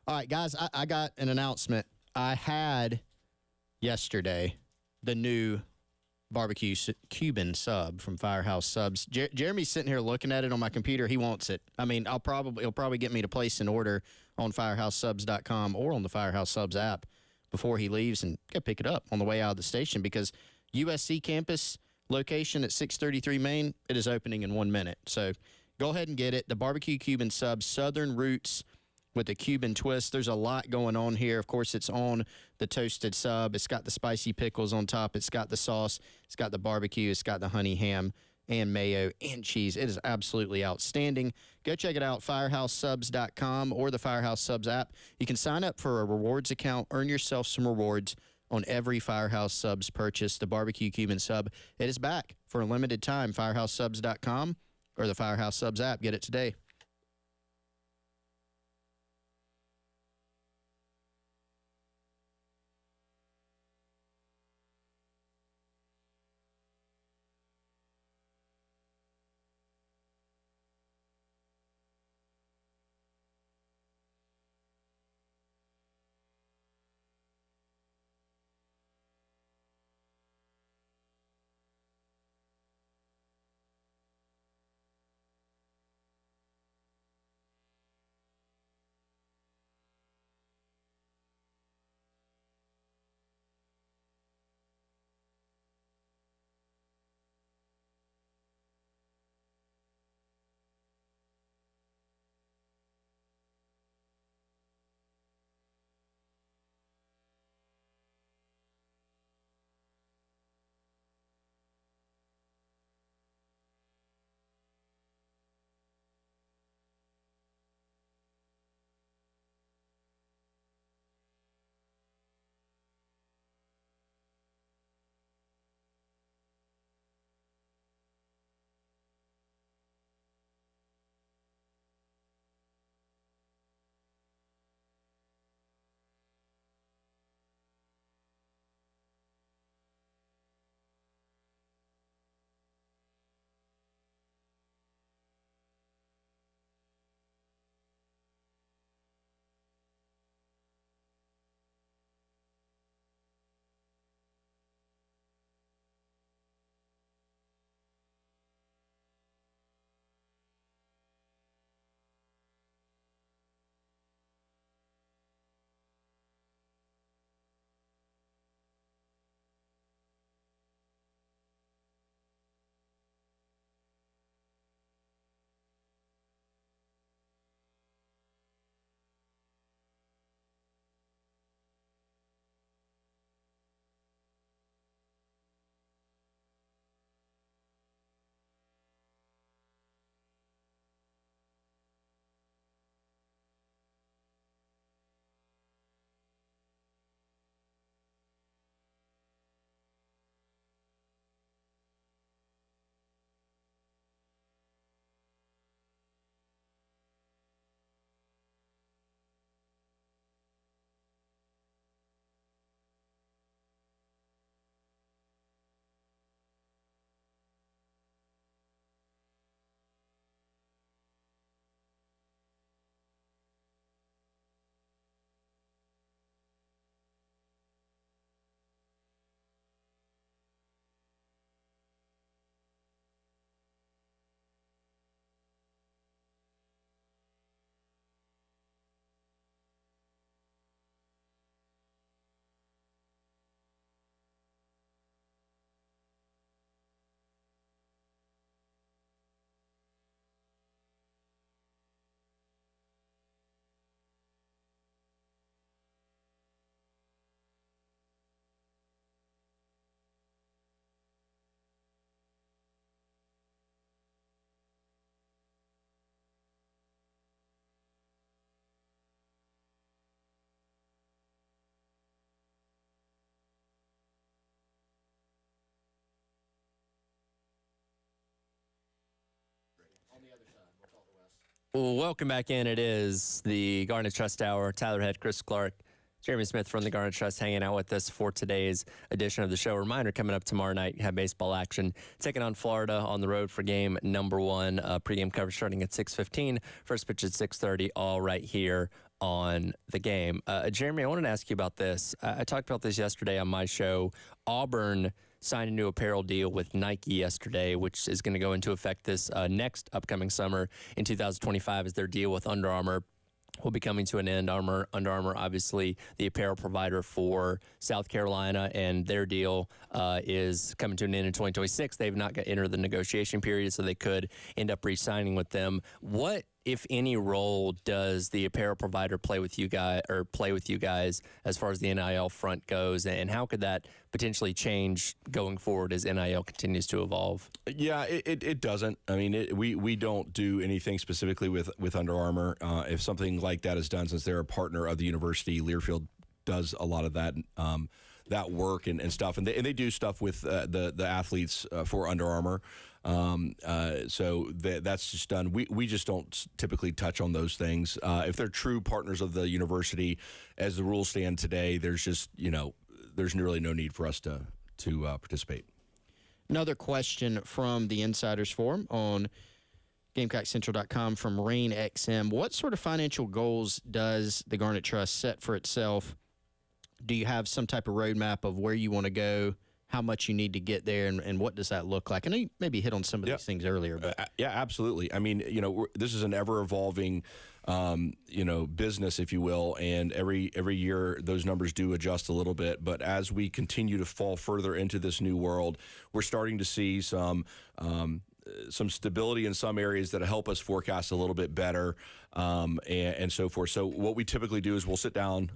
All right, guys, I got an announcement. I had yesterday the new barbecue Cuban sub from Firehouse Subs. Jeremy's sitting here looking at it on my computer. He wants it. I mean, he'll probably get me to place an order on firehousesubs.com or on the Firehouse Subs app before he leaves and go pick it up on the way out of the station because USC campus location at 633 Main, it is opening in 1 minute. So go ahead and get it. The barbecue Cuban sub, Southern Roots with a Cuban twist. There's a lot going on here. Of course, it's on the toasted sub. It's got the spicy pickles on top. It's got the sauce. It's got the barbecue. It's got the honey ham and mayo and cheese. It is absolutely outstanding. Go check it out, firehousesubs.com or the Firehouse Subs app. You can sign up for a rewards account, earn yourself some rewards on every Firehouse Subs purchase. The barbecue Cuban sub, it is back for a limited time. Firehousesubs.com or the Firehouse Subs app. Get it today. Well, welcome back in. It is the Garnet Trust Hour. Tyler Head, Chris Clark, Jeremy Smith from the Garnet Trust hanging out with us for today's edition of the show. Reminder, coming up tomorrow night, you have baseball action. Taking on Florida on the road for game number 1. Pregame coverage starting at 6:15. First pitch at 6:30, all right here on the game. Jeremy, I wanted to ask you about this. I talked about this yesterday on my show. Auburn signed a new apparel deal with Nike yesterday, which is going to go into effect this next upcoming summer in 2025 as their deal with Under Armour will be coming to an end. Under Armour, obviously, the apparel provider for South Carolina, and their deal is coming to an end in 2026. They've not got entered the negotiation period, so they could end up re-signing with them. What, if any, role does the apparel provider play with you guys as far as the NIL front goes, and how could that potentially change going forward as NIL continues to evolve? Yeah, it doesn't. I mean, we don't do anything specifically with Under Armour. If something like that is done, since they're a partner of the university, Learfield does a lot of that that work and stuff, and they do stuff with the athletes for Under Armour. So that's just done. We just don't typically touch on those things. If they're true partners of the university, as the rules stand today, there's just there's really no need for us to participate. Another question from the Insiders Forum on GamecockCentral.com from Rain XM. What sort of financial goals does the Garnet Trust set for itself? Do you have some type of roadmap of where you want to go, how much you need to get there, and what does that look like? I know you maybe hit on some of these things earlier. But yeah, absolutely. I mean, this is an ever-evolving business, if you will, and every year those numbers do adjust a little bit. But as we continue to fall further into this new world, we're starting to see some stability in some areas that help us forecast a little bit better, and so forth. So what we typically do is we'll sit down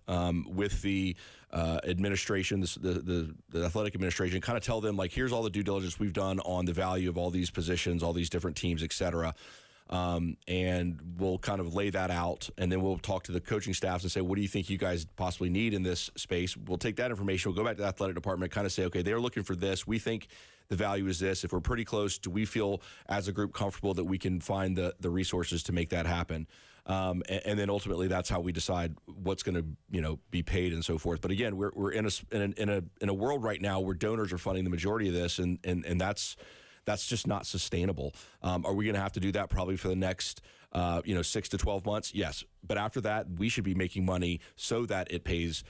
with the administration, the athletic administration, kind of tell them, like, here's all the due diligence we've done on the value of all these positions, all these different teams, et cetera. And we'll kind of lay that out, and then we'll talk to the coaching staffs and say, what do you think you guys possibly need in this space? We'll take that information, we'll go back to the athletic department, kind of say, okay, they're looking for this. We think the value is this. If we're pretty close, do we feel as a group comfortable that we can find the resources to make that happen? And then ultimately that's how we decide what's going to be paid and so forth. But again, we're in a world right now where donors are funding the majority of this, and that's just not sustainable. Are we going to have to do that probably for the next 6 to 12 months? Yes. But after that, we should be making money so that it pays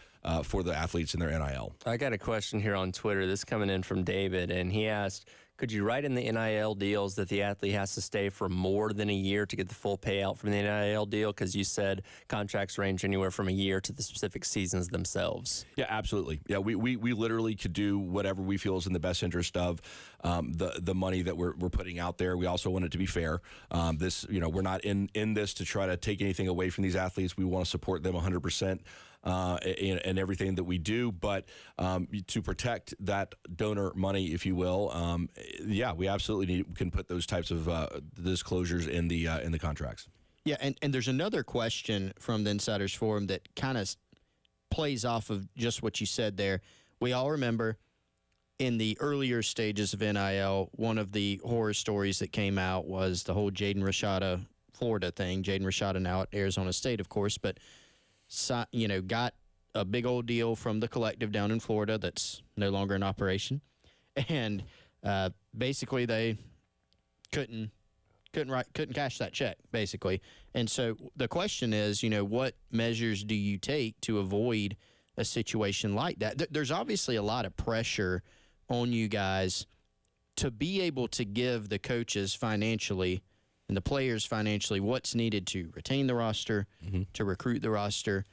for the athletes in their NIL. I got a question here on Twitter. This coming in from David, and he asked, could you write in the NIL deals that the athlete has to stay for more than a year to get the full payout from the NIL deal? Because you said contracts range anywhere from a year to the specific seasons themselves. Yeah, absolutely. Yeah, we literally could do whatever we feel is in the best interest of the money that we're putting out there. We also want it to be fair. We're not in this to try to take anything away from these athletes. We want to support them 100%. And everything that we do, but to protect that donor money, if you will, we absolutely can put those types of disclosures in the contracts. Yeah, and there's another question from the Insiders Forum that kind of plays off of just what you said there. We all remember in the earlier stages of NIL, one of the horror stories that came out was the whole Jaden Rashada Florida thing. Jaden Rashada now at Arizona State, of course, but got a big old deal from the collective down in Florida that's no longer in operation, and basically they couldn't cash that check, basically. And so the question is, what measures do you take to avoid a situation like that? There's obviously a lot of pressure on you guys to be able to give the coaches financially and the players financially what's needed to retain the roster, to recruit the roster.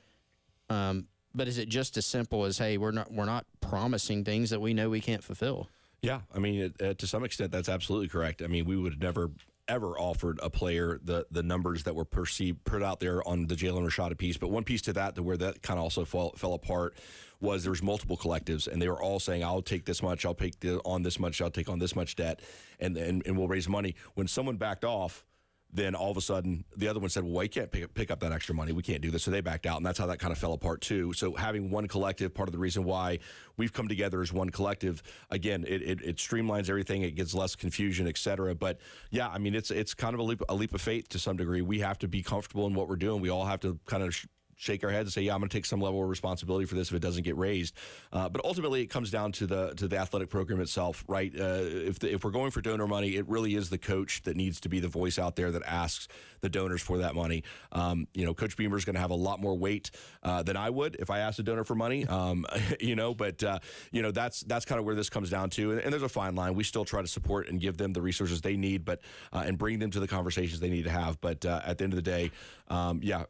But is it just as simple as, hey, we're not promising things that we know we can't fulfill? Yeah, I mean, to some extent, that's absolutely correct. I mean, we would have never ever offered a player the numbers that were put out there on the Jalen Rashada piece. But one piece to that, to where that kind of also fell apart, was there was multiple collectives, and they were all saying, I'll take this much, I'll take on this much, I'll take on this much debt, and we'll raise money. When someone backed off, then all of a sudden the other one said, well, we can't pick up that extra money. We can't do this. So they backed out, and that's how that kind of fell apart too. So having one collective, part of the reason why we've come together as one collective, again, it streamlines everything. It gets less confusion, et cetera. But yeah, I mean, it's kind of a leap of faith to some degree. We have to be comfortable in what we're doing. We all have to kind of shake our heads and say, yeah, I'm going to take some level of responsibility for this if it doesn't get raised. But ultimately, it comes down to the athletic program itself, right? If we're going for donor money, it really is the coach that needs to be the voice out there that asks the donors for that money. Coach Beamer is going to have a lot more weight than I would if I asked a donor for money. But that's kind of where this comes down to. And there's a fine line. We still try to support and give them the resources they need, but and bring them to the conversations they need to have. But at the end of the day,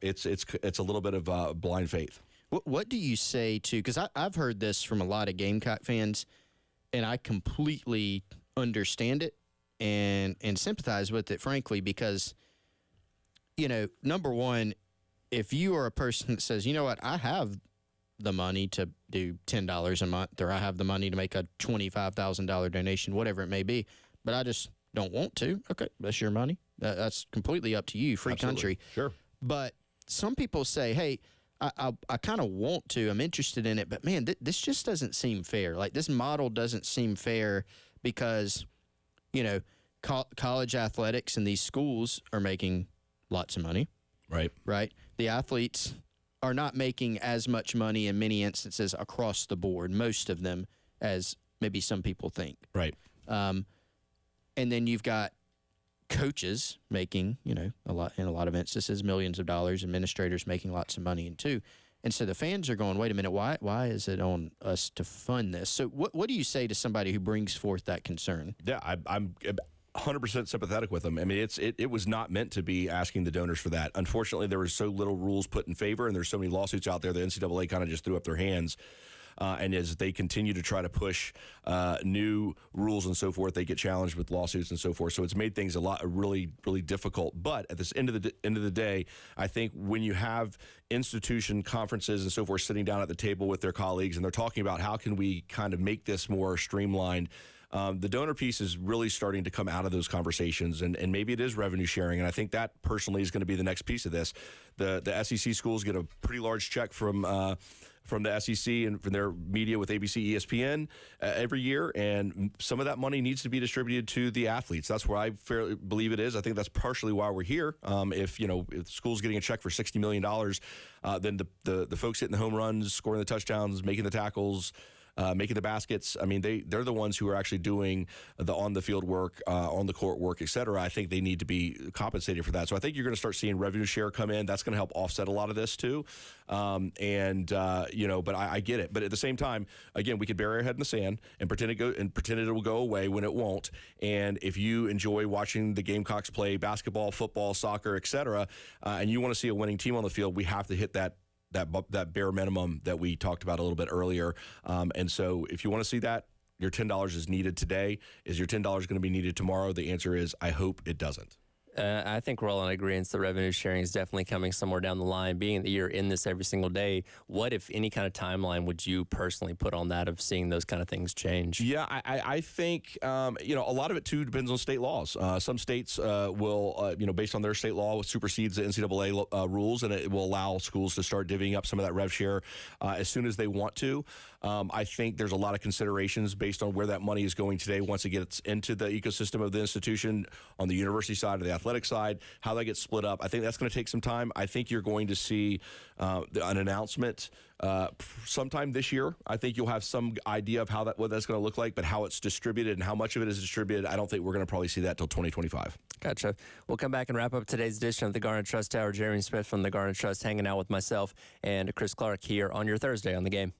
it's a little bit of blind faith. What do you say to, because I've heard this from a lot of Gamecock fans, and I completely understand it and sympathize with it, frankly, because, number one, if you are a person that says, you know what, I have the money to do $10 a month, or I have the money to make a $25,000 donation, whatever it may be, but I just don't want to, okay, that's your money. That's completely up to you, free Absolutely. country. Sure. But some people say, hey, I kind of want to, I'm interested in it, but man, this just doesn't seem fair. Like, this model doesn't seem fair because, college athletics and these schools are making lots of money. Right. Right. The athletes are not making as much money in many instances across the board, most of them, as maybe some people think. Right. And then you've got coaches making, a lot in a lot of instances, millions of dollars, administrators making lots of money too. And so the fans are going, wait a minute, why is it on us to fund this? So what do you say to somebody who brings forth that concern? Yeah, I'm 100% sympathetic with them. I mean, it was not meant to be asking the donors for that. Unfortunately, there was so little rules put in favor, and there's so many lawsuits out there, the NCAA kind of just threw up their hands. And as they continue to try to push new rules and so forth, they get challenged with lawsuits and so forth. So it's made things really, really difficult. But at this end of the day, I think when you have institution conferences and so forth sitting down at the table with their colleagues and they're talking about how can we kind of make this more streamlined, the donor piece is really starting to come out of those conversations, and maybe it is revenue sharing. And I think that personally is going to be the next piece of this. The SEC schools get a pretty large check from the SEC and from their media with ABC, ESPN every year, and some of that money needs to be distributed to the athletes. That's where I fairly believe it is. I think that's partially why we're here. If the school's getting a check for $60 million, then the folks hitting the home runs, scoring the touchdowns, making the tackles, making the baskets. I mean, they're the ones who are actually doing the on-the-field work, on-the-court work, et cetera. I think they need to be compensated for that. So I think you're going to start seeing revenue share come in. That's going to help offset a lot of this too. But I get it. But at the same time, again, we could bury our head in the sand and pretend it will go away when it won't. And if you enjoy watching the Gamecocks play basketball, football, soccer, et cetera, and you want to see a winning team on the field, we have to hit that bare minimum that we talked about a little bit earlier. And so if you want to see that, your $10 is needed today. Is your $10 going to be needed tomorrow? The answer is, I hope it doesn't. I think we're all in agreement. The revenue sharing is definitely coming somewhere down the line. Being that you're in this every single day, what, if any, kind of timeline would you personally put on that of seeing those kind of things change? Yeah, I think a lot of it too depends on state laws. Some states will, based on their state law, supersedes the NCAA rules, and it will allow schools to start divvying up some of that rev share as soon as they want to. I think there's a lot of considerations based on where that money is going today once it gets into the ecosystem of the institution on the university side or the athletic side, how that gets split up. I think that's going to take some time. I think you're going to see an announcement sometime this year. I think you'll have some idea of what that's going to look like, but how it's distributed and how much of it is distributed, I don't think we're going to probably see that till 2025. Gotcha. We'll come back and wrap up today's edition of the Garnet Trust Hour. Jeremy Smith from the Garnet Trust hanging out with myself and Chris Clark here on your Thursday on the Game.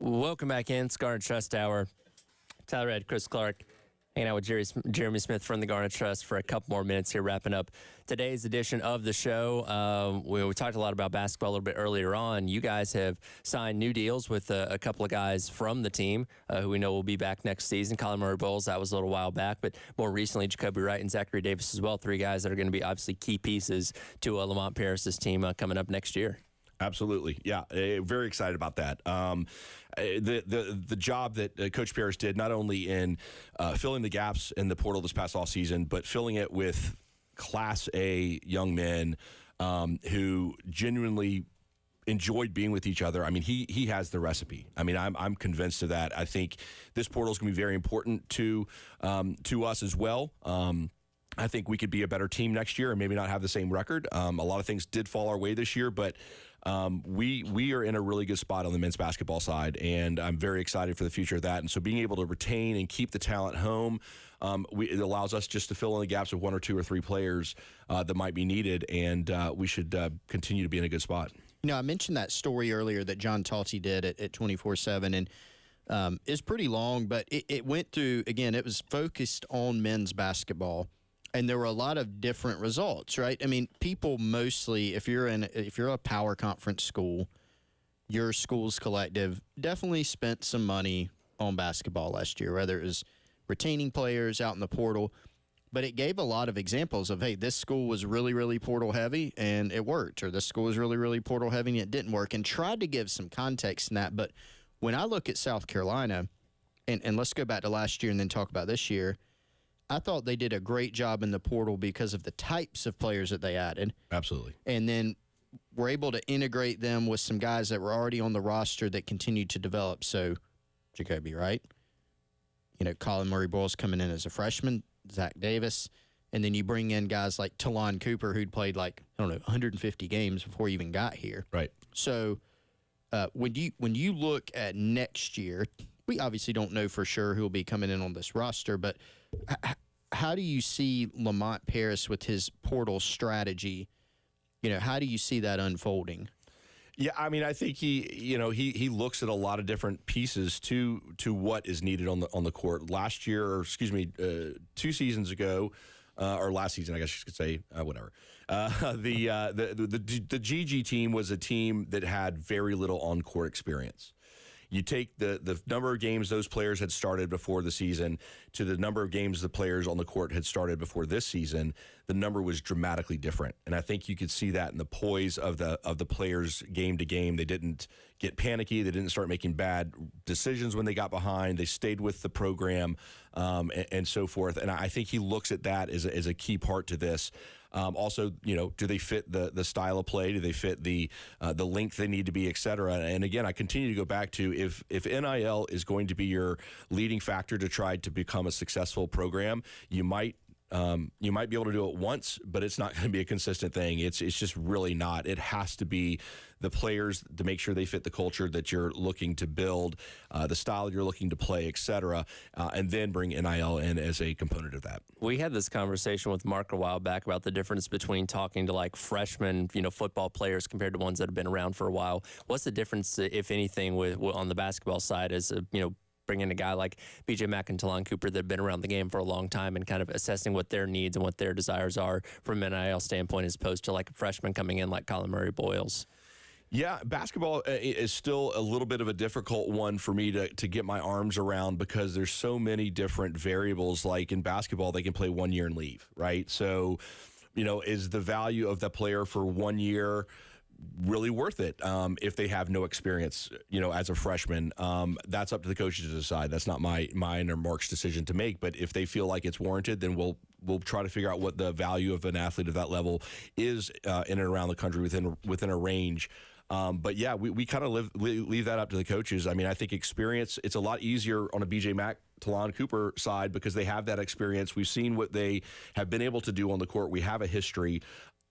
Welcome back in. It's Garnet Trust Hour. Tyler Ed, Chris Clark, hanging out with Jeremy Smith from the Garnet Trust for a couple more minutes here, wrapping up today's edition of the show. We talked a lot about basketball a little bit earlier on. You guys have signed new deals with a couple of guys from the team who we know will be back next season. Colin Murray-Bowles, that was a little while back, but more recently, Jacoby Wright and Zachary Davis as well. Three guys that are going to be obviously key pieces to Lamont Paris's team coming up next year. Absolutely. Yeah. Very excited about that. The job that Coach Paris did, not only in filling the gaps in the portal this past offseason, but filling it with Class A young men who genuinely enjoyed being with each other. I mean, he has the recipe. I mean, I'm convinced of that. I think this portal is going to be very important to us as well. I think we could be a better team next year and maybe not have the same record. A lot of things did fall our way this year, but we are in a really good spot on the men's basketball side, and I'm very excited for the future of that. And so being able to retain and keep the talent home, it allows us just to fill in the gaps of one or two or three players that might be needed, and we should continue to be in a good spot. You know, I mentioned that story earlier that John Talty did at 24/7, and it's pretty long, but it went through, again, it was focused on men's basketball. And there were a lot of different results, right? I mean, people mostly, if you're a power conference school, your school's collective definitely spent some money on basketball last year, whether it was retaining players out in the portal. But it gave a lot of examples of, hey, this school was really, really portal heavy and it worked, or this school was really, really portal heavy and it didn't work, and tried to give some context in that. But when I look at South Carolina, and let's go back to last year and then talk about this year, I thought they did a great job in the portal because of the types of players that they added. Absolutely. And then we're able to integrate them with some guys that were already on the roster that continued to develop. So, Jacoby Wright, Colin Murray-Bowles coming in as a freshman, Zach Davis, and then you bring in guys like Talon Cooper, who'd played 150 games before he even got here. Right. So when you look at next year, we obviously don't know for sure who will be coming in on this roster, but how do you see Lamont Paris with his portal strategy? How do you see that unfolding? Yeah, I mean, I think he looks at a lot of different pieces to what is needed on the court. Last year, or excuse me, 2 seasons ago, or last season, I guess you could say, whatever. The GG team was a team that had very little on-court experience. You take the number of games those players had started before the season to the number of games the players on the court had started before this season, the number was dramatically different. And I think you could see that in the poise of the players game to game. They didn't get panicky. They didn't start making bad decisions when they got behind. They stayed with the program and so forth. And I think he looks at that as a key part to this. Also, do they fit the style of play? Do they fit the length they need to be, et cetera? And again, I continue to go back to if NIL is going to be your leading factor to try to become a successful program, you might be able to do it once, but it's not going to be a consistent thing. It's just really not. It has to be the players to make sure they fit the culture that you're looking to build, the style you're looking to play, et cetera, and then bring NIL in as a component of that. We had this conversation with Mark a while back about the difference between talking to freshmen, football players compared to ones that have been around for a while. What's the difference, if anything, on the basketball side as bring in a guy like B.J. Mack and Talon Cooper that have been around the game for a long time and kind of assessing what their needs and what their desires are from an NIL standpoint as opposed to a freshman coming in like Colin Murray-Bowles? Yeah, basketball is still a little bit of a difficult one for me to get my arms around because there's so many different variables. Like in basketball, they can play 1 year and leave, right? So, is the value of the player for 1 year really worth it if they have no experience, as a freshman? That's up to the coaches to decide. That's not mine or Mark's decision to make. But if they feel like it's warranted, then we'll try to figure out what the value of an athlete of that level is in and around the country within a range. But yeah, we kind of leave that up to the coaches. I mean, I think experience, it's a lot easier on a BJ Mack, Talon Cooper side because they have that experience. We've seen what they have been able to do on the court. We have a history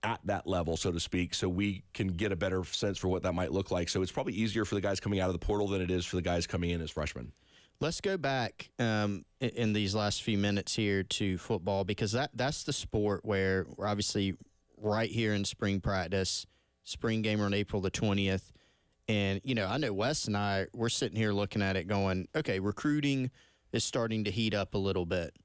at that level, so to speak, so we can get a better sense for what that might look like. So it's probably easier for the guys coming out of the portal than it is for the guys coming in as freshmen. Let's go back in these last few minutes here to football because that's the sport where we're obviously right here in spring practice, spring game on April the 20th. And, I know Wes and we're sitting here looking at it going, okay, recruiting is starting to heat up a little bit,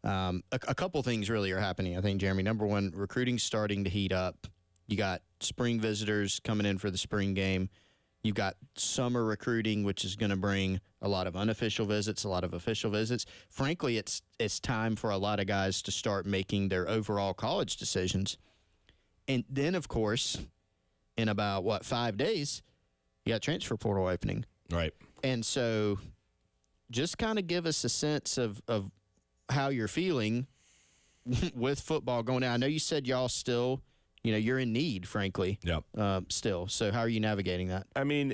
A couple things really are happening, I think, Jeremy. Number one, recruiting's starting to heat up. You got spring visitors coming in for the spring game. You've got summer recruiting, which is going to bring a lot of unofficial visits, a lot of official visits. Frankly, it's time for a lot of guys to start making their overall college decisions. And then, of course, in about, 5 days, you got transfer portal opening. Right. And so just kind of give us a sense of how you're feeling with football going on. I know you said y'all still – you're in need, frankly. Yep. Still. So how are you navigating that? I mean,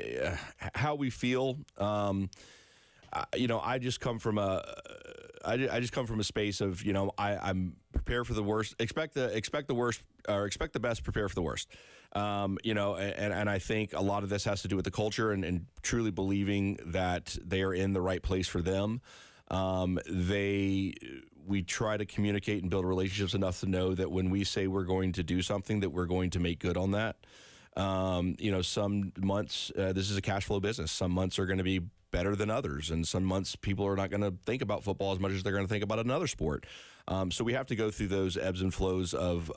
how we feel. I just come from a space of I'm prepared for the worst. Expect the worst, or expect the best. Prepare for the worst. And I think a lot of this has to do with the culture and truly believing that they are in the right place for them. We try to communicate and build relationships enough to know that when we say we're going to do something, that we're going to make good on that. Some months, this is a cash flow business. Some months are going to be better than others, and some months people are not going to think about football as much as they're going to think about another sport. So we have to go through those ebbs and flows of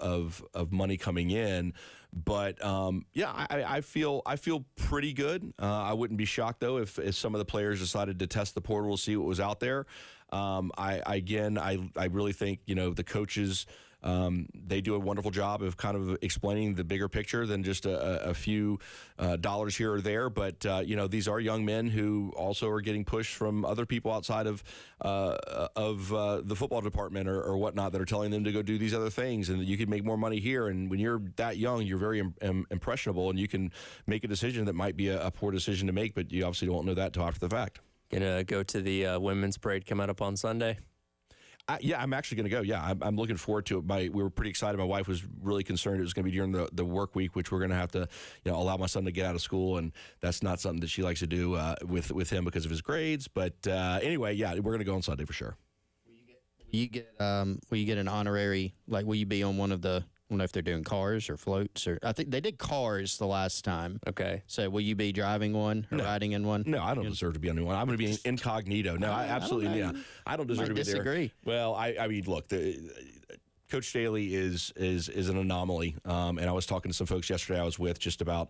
money coming in. But I feel pretty good. I wouldn't be shocked though if some of the players decided to test the portal, see what was out there. I really think the coaches. They do a wonderful job of kind of explaining the bigger picture than just a few dollars here or there. But, these are young men who also are getting pushed from other people outside of the football department or whatnot that are telling them to go do these other things and that you can make more money here. And when you're that young, you're very impressionable and you can make a decision that might be a poor decision to make, but you obviously won't know that until after the fact. Gonna go to the women's parade coming up on Sunday? I'm actually going to go. Yeah, I'm looking forward to it. We were pretty excited. My wife was really concerned it was going to be during the work week, which we're going to have to allow my son to get out of school, and that's not something that she likes to do with him because of his grades. But anyway, yeah, we're going to go on Sunday for sure. Will you get an honorary? Like, will you be on one of the? I don't know if they're doing cars or floats or I think they did cars the last time. Okay. So will you be driving one or riding in one? No, I don't deserve to be on one. I'm going to be incognito. No, I absolutely I don't deserve to be disagree. There. Well, I mean, look, Coach Staley is an anomaly. And I was talking to some folks yesterday I was with just about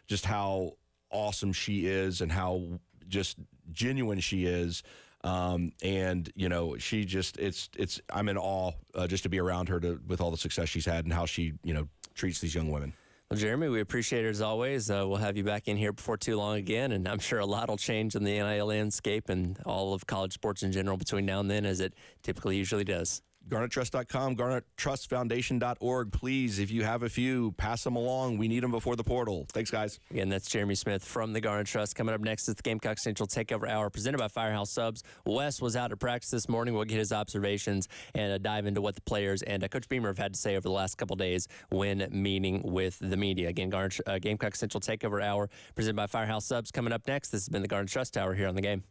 just how awesome she is and how just genuine she is. She just I'm in awe just to be around her with all the success she's had and how she treats these young women. Well, Jeremy, we appreciate it as always. We'll have you back in here before too long again, and I'm sure a lot will change in the NIL landscape and all of college sports in general between now and then, as it typically usually does. GarnetTrust.com, GarnetTrustFoundation.org. Please, if you have a few, pass them along. We need them before the portal. Thanks, guys. Again, that's Jeremy Smith from the Garnet Trust. Coming up next is the Gamecock Central Takeover Hour presented by Firehouse Subs. Wes was out at practice this morning. We'll get his observations and dive into what the players and Coach Beamer have had to say over the last couple of days when meeting with the media. Again, Gamecock Central Takeover Hour presented by Firehouse Subs. Coming up next, this has been the Garnet Trust Hour here on The Game.